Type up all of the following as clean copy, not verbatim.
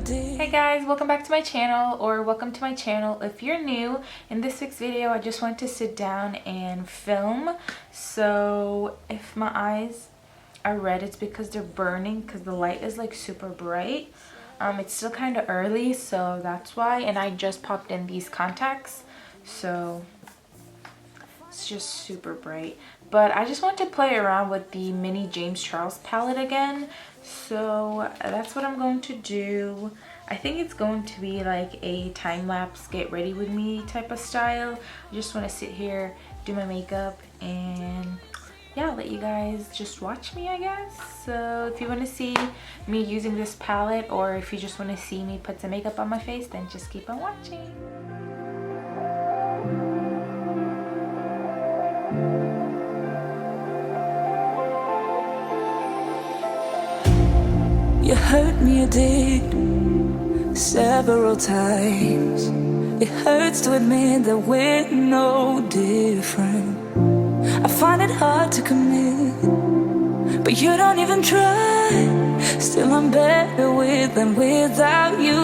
Hey guys, welcome back to my channel, or welcome to my channel if you're new. In this week's video I just want to sit down and film. So if my eyes are red, it's because they're burning, because the light is like super bright. It's still kind of early, so that's why. And I just popped in these contacts, so it's just super bright. But I just want to play around with the mini James Charles palette again, so that's what I'm going to do. I think it's going to be like a time-lapse get ready with me type of style. I just want to sit here, do my makeup, and yeah, let you guys just watch me, I guess. So if you want to see me using this palette, or if you just want to see me put some makeup on my face, then just keep on watching. You hurt me, you did, several times. It hurts to admit that we're no different. I find it hard to commit, but you don't even try. Still I'm better with than without you.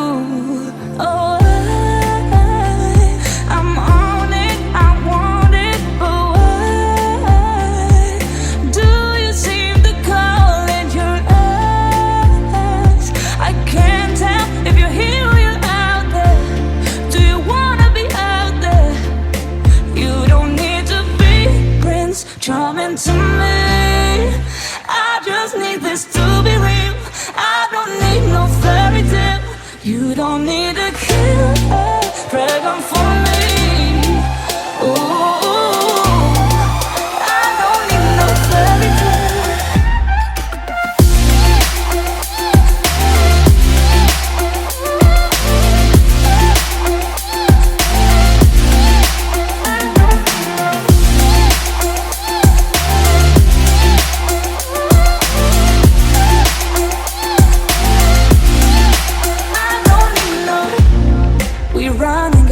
Oh, I'm on it, I want it, but why do you seem to call in your eyes? I can't tell if you're here or you're out there. Do you wanna be out there? You don't need to be Prince Charming to me. I just need this to be real. I don't need no fairy tale. You don't need a 𝓕𝓸𝓷'𝓽 for me. Ooh, I don't need no fairy tale.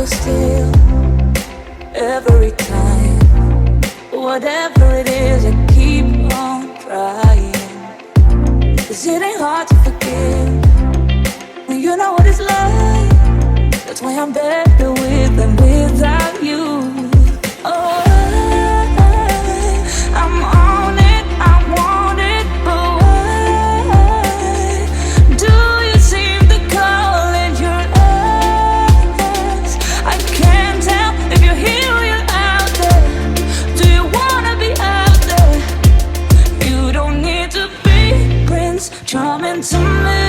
Still, every time, whatever it is, I keep on trying. 'Cause it ain't hard to forgive when you know what it's like. That's why I'm better with than without you. Oh, I'm on it, I want it, but why do you seem to call in your eyes? I can't tell if you're here or you're out there. Do you wanna be out there? You don't need to be Prince Charming to me.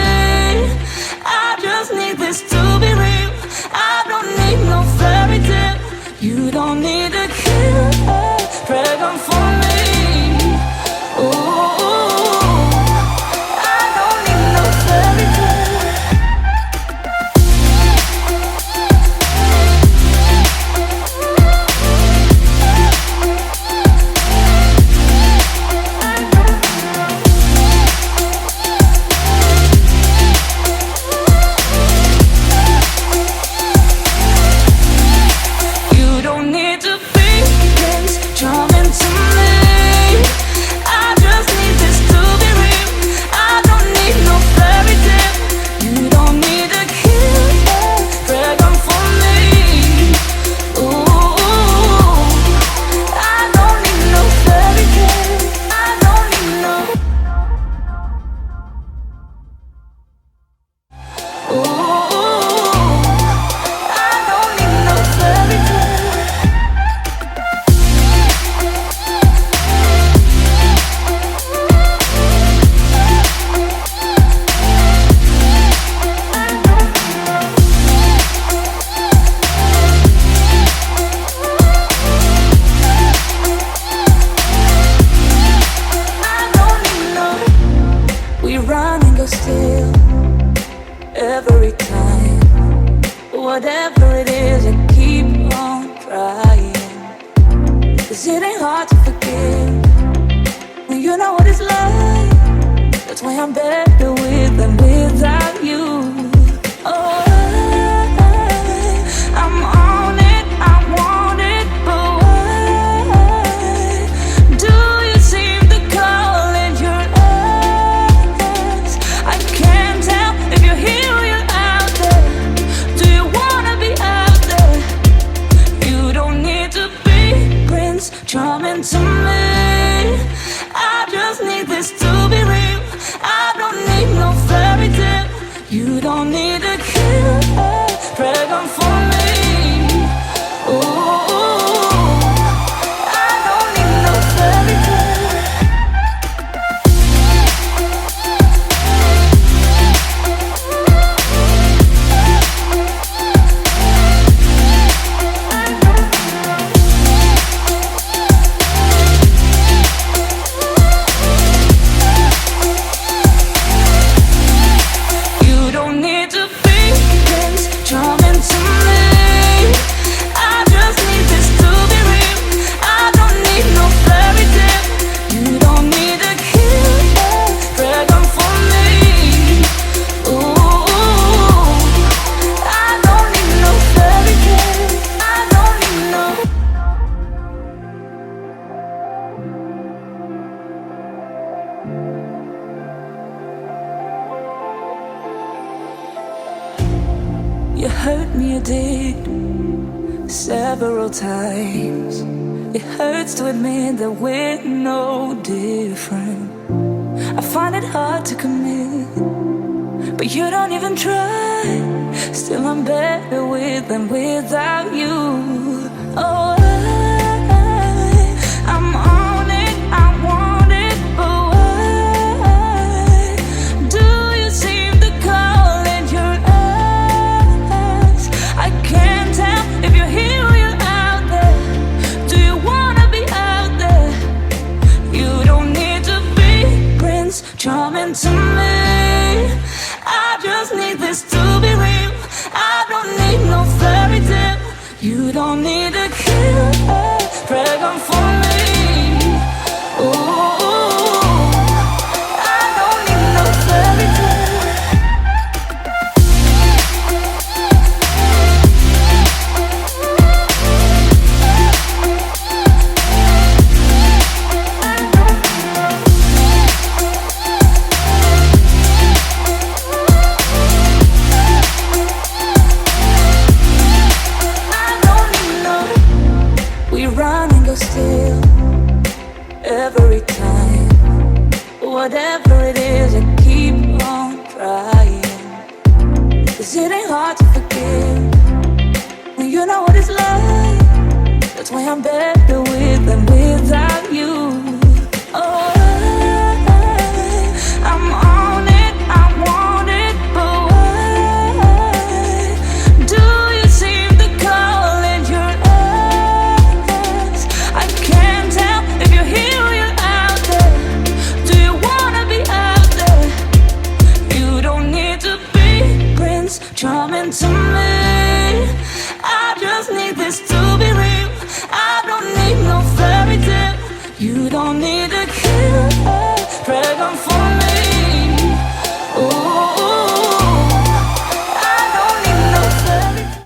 I just need this to be real. I don't need no fairy tale. You don't need a 𝓕𝓸𝓷'𝓽 for me. Ooh, I don't need no fairy tale. You don't need to be Prince Charming to me. I just need this to be real. I don't need no fairy tale. You don't need a 𝓕𝓸𝓷'𝓽 for me. Ooh, I don't need no fairy tale. I don't need no. Ooh, I don't need no fairy tale. I don't need no. We run and go still, every time, whatever it is, I keep on trying. 'Cause it ain't hard to forgive when you know what it's like. That's why I'm better with than without you. Oh, I'm on it, I want it, but why do you seem to call in your eyes? I can't tell if you're here or you're out. several times. It hurts to admit that we're no different. I find it hard to commit, but you don't even try. Still I'm better with than without you. Oh, I'm on it, I want it, but why do you seem to call in your eyes? I can't tell if you're here or you're out there. Do you wanna be out there? You don't need to be Prince Charming to me. I just need this to be real. I don't need no fairy tale. You don't need a killer pregnant for me. Ooh, I don't need no fairy tale. Still, every time, whatever it is, I keep on trying. 'Cause it ain't hard to forgive when you know what it's like. That's why I'm better with than without you. Oh, I'm on it, I want it, but why do you seem to call in your eyes? I can't tell if you're here or you're out there. Do you wanna be out there? You don't need to be Prince Charming to me. I just need this to be real. I don't need no fairy tale. You don't need a killer pregnant for me.